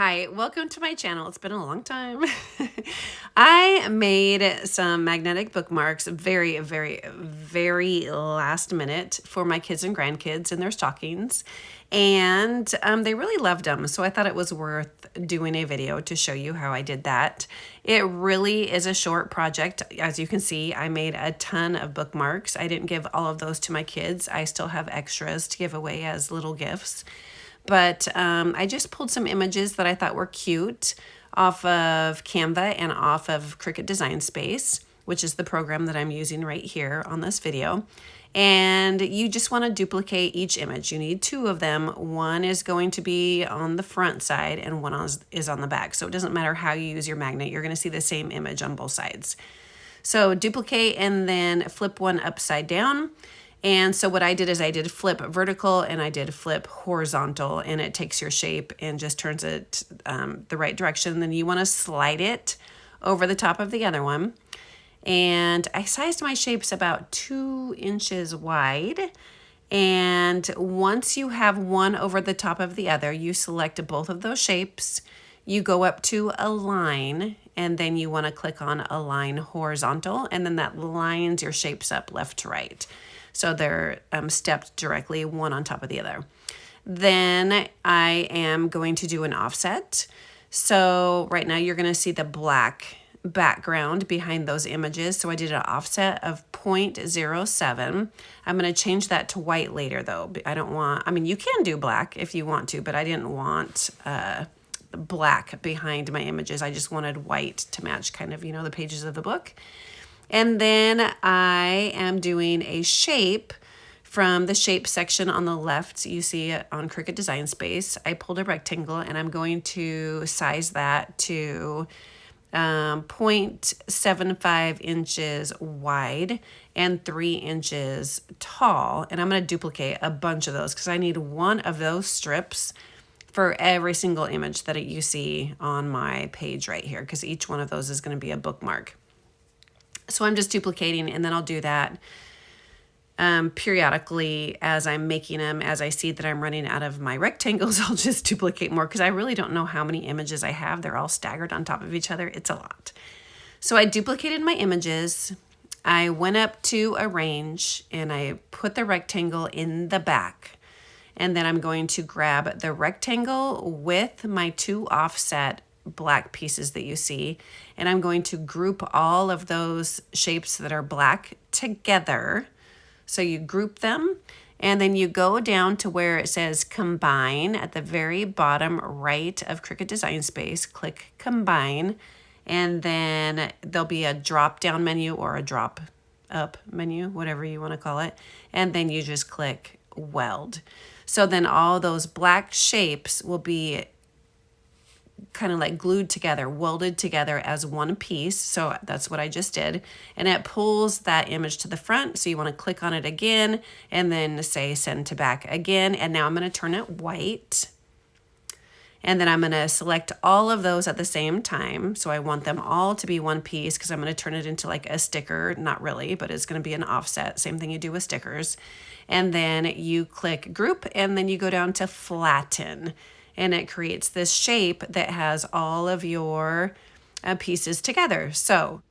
Hi, welcome to my channel. It's been a long time. I made some magnetic bookmarks very last minute for my kids and grandkids in their stockings. And they really loved them. So I thought it was worth doing a video to show you how I did that. It really is a short project. As you can see, I made a ton of bookmarks. I didn't give all of those to my kids. I still have extras to give away as little gifts. But I just pulled some images that I thought were cute off of Canva and off of Cricut Design Space, which is the program that I'm using right here on this video. And you just want to duplicate each image. You need two of them. One is going to be on the front side and one is on the back. So it doesn't matter how you use your magnet. You're going to see the same image on both sides. So duplicate and then flip one upside down. And so what I did is I did flip vertical and I did flip horizontal, and it takes your shape and just turns it the right direction. And then you want to slide it over the top of the other one. And I sized my shapes about 2 inches wide. And once you have one over the top of the other, you select both of those shapes. You go up to align, and then you want to click on align horizontal, and then that lines your shapes up left to right. So they're stepped directly one on top of the other. Then I am going to do an offset. So right now you're going to see the black background behind those images. So I did an offset of 0.07. I'm going to change that to white later though. I mean, you can do black if you want to, but I didn't want black behind my images. I just wanted white to match kind of, the pages of the book. And then I am doing a shape from the shape section on the left. You see it on Cricut Design Space. I pulled a rectangle and I'm going to size that to 0.75 inches wide and 3 inches tall. And I'm going to duplicate a bunch of those because I need one of those strips for every single image that you see on my page right here, because each one of those is going to be a bookmark. So I'm just duplicating, and then I'll do that periodically as I'm making them. As I see that I'm running out of my rectangles, I'll just duplicate more because I really don't know how many images I have. They're all staggered on top of each other. It's a lot. So I duplicated my images. I went up to arrange, and I put the rectangle in the back. And then I'm going to grab the rectangle with my 2 offset black pieces that you see, and I'm going to group all of those shapes that are black together. So you group them, and then you go down to where it says combine at the very bottom right of Cricut Design Space. Click combine, and then there'll be a drop down menu or a drop up menu, whatever you want to call it, and then you just click weld. So then all those black shapes will be kind of like glued together, welded together as one piece. So that's what I just did. And it pulls that image to the front. So you want to click on it again and then say send to back again. And now I'm going to turn it white. And then I'm going to select all of those at the same time. So I want them all to be one piece because I'm going to turn it into like a sticker. Not really, but it's going to be an offset. Same thing you do with stickers. And then you click group, and then you go down to flatten. And it creates this shape that has all of your pieces together. So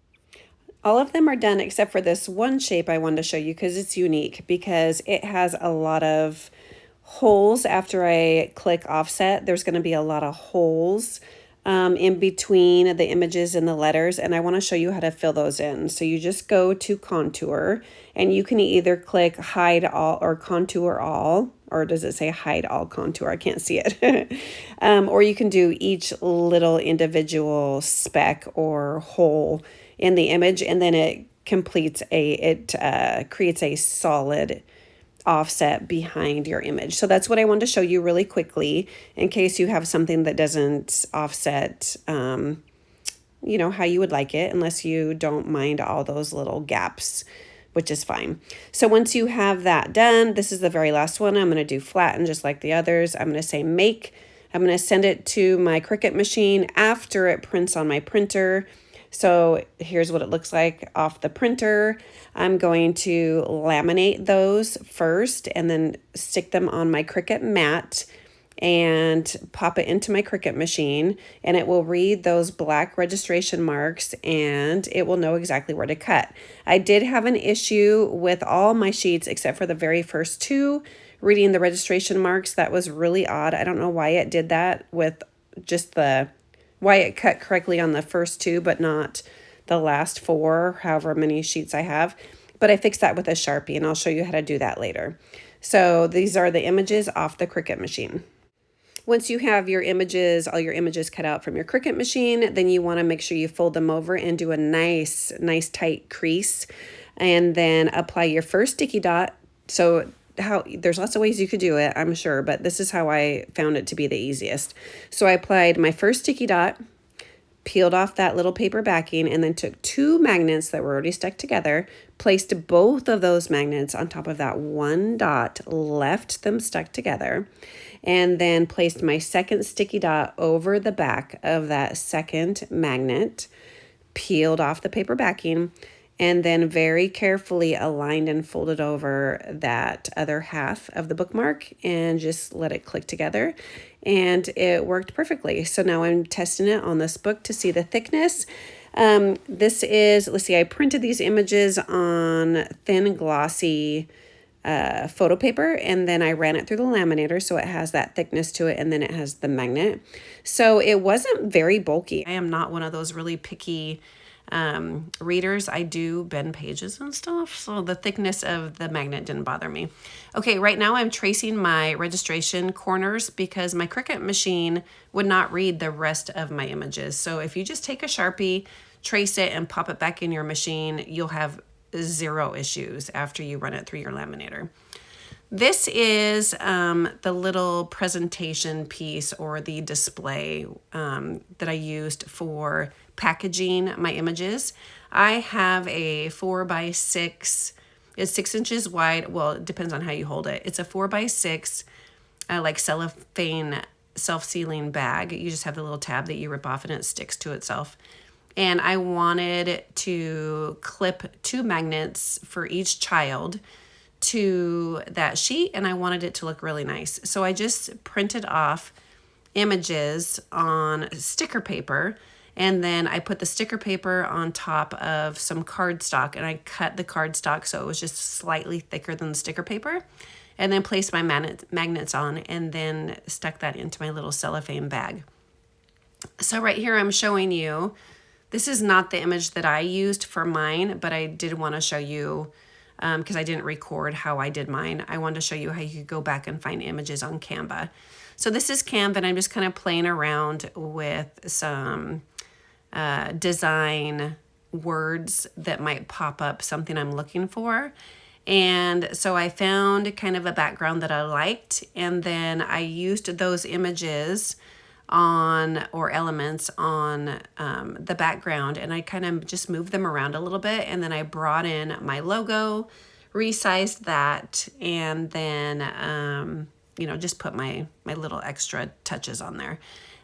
all of them are done except for this one shape I wanted to show you because it's unique, because it has a lot of holes. After I click offset, there's going to be a lot of holes in between the images and the letters, and I want to show you how to fill those in. So you just go to contour, and you can either click hide all or contour all, or does it say hide all contour? I can't see it. Or you can do each little individual speck or hole in the image, and then it creates a solid offset behind your image. So that's what I wanted to show you really quickly in case you have something that doesn't offset, how you would like it, unless you don't mind all those little gaps, which is fine. So once you have that done, this is the very last one. I'm going to do flatten just like the others. I'm going to say make. I'm going to send it to my Cricut machine after it prints on my printer. So here's what it looks like off the printer. I'm going to laminate those first and then stick them on my Cricut mat. and pop it into my Cricut machine, and it will read those black registration marks and it will know exactly where to cut. I did have an issue with all my sheets except for the very first two reading the registration marks. That was really odd. I don't know why it did that with just why it cut correctly on the first two but not the last four, however many sheets I have. But I fixed that with a Sharpie, and I'll show you how to do that later. So these are the images off the Cricut machine. Once you have your images, all your images cut out from your Cricut machine, then you want to make sure you fold them over and do a nice tight crease, and then apply your first sticky dot. So there's lots of ways you could do it, I'm sure, but this is how I found it to be the easiest. So I applied my first sticky dot, peeled off that little paper backing, and then took two magnets that were already stuck together, placed both of those magnets on top of that one dot, left them stuck together, and then placed my second sticky dot over the back of that second magnet, peeled off the paper backing, and then very carefully aligned and folded over that other half of the bookmark and just let it click together. And it worked perfectly. So now I'm testing it on this book to see the thickness. This is, let's see, I printed these images on thin glossy photo paper, and then I ran it through the laminator so it has that thickness to it, and then it has the magnet. So it wasn't very bulky. I am not one of those really picky readers. I do bend pages and stuff, so the thickness of the magnet didn't bother me. Okay, right now I'm tracing my registration corners because my Cricut machine would not read the rest of my images. So if you just take a Sharpie, trace it, and pop it back in your machine, you'll have zero issues after you run it through your laminator. This is the little presentation piece or the display that I used for packaging my images. I have a 4x6, it's 6 inches wide. Well, it depends on how you hold it. It's a 4x6 like cellophane self-sealing bag. You just have the little tab that you rip off and it sticks to itself. And I wanted to clip 2 magnets for each child to that sheet, and I wanted it to look really nice. So I just printed off images on sticker paper, and then I put the sticker paper on top of some cardstock, and I cut the cardstock so it was just slightly thicker than the sticker paper, and then placed my magnets on, and then stuck that into my little cellophane bag. So right here I'm showing you, this is not the image that I used for mine, but I did want to show you because I didn't record how I did mine. I wanted to show you how you could go back and find images on Canva. So this is Canva, and I'm just kind of playing around with some design words that might pop up something I'm looking for. And so I found kind of a background that I liked, and then I used those images on, or elements on the background, and I kind of just moved them around a little bit, and then I brought in my logo, resized that, and then you know, just put my little extra touches on there.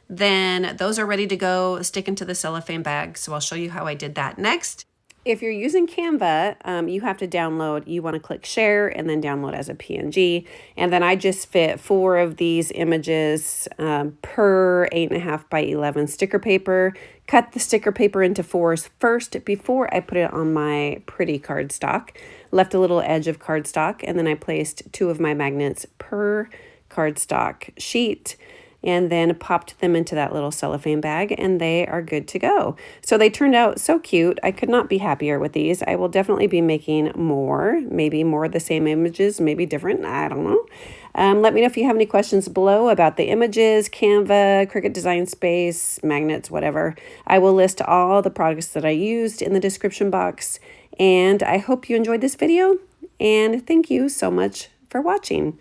Then those are ready to go, stick into the cellophane bag, so I'll show you how I did that next. If you're using Canva, you have to download, you want to click share and then download as a PNG. And then I just fit 4 of these images per 8.5 by 11 sticker paper. Cut the sticker paper into 4s first before I put it on my pretty cardstock. Left a little edge of cardstock, and then I placed 2 of my magnets per cardstock sheet, and then popped them into that little cellophane bag, and they are good to go. So they turned out so cute. I could not be happier with these. I will definitely be making more, maybe more of the same images, maybe different, I don't know. Let me know if you have any questions below about the images, Canva, Cricut Design Space, magnets, whatever. I will list all the products that I used in the description box, and I hope you enjoyed this video, and thank you so much for watching.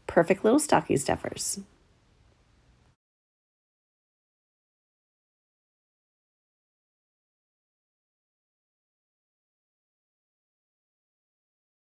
Perfect little stocking stuffers.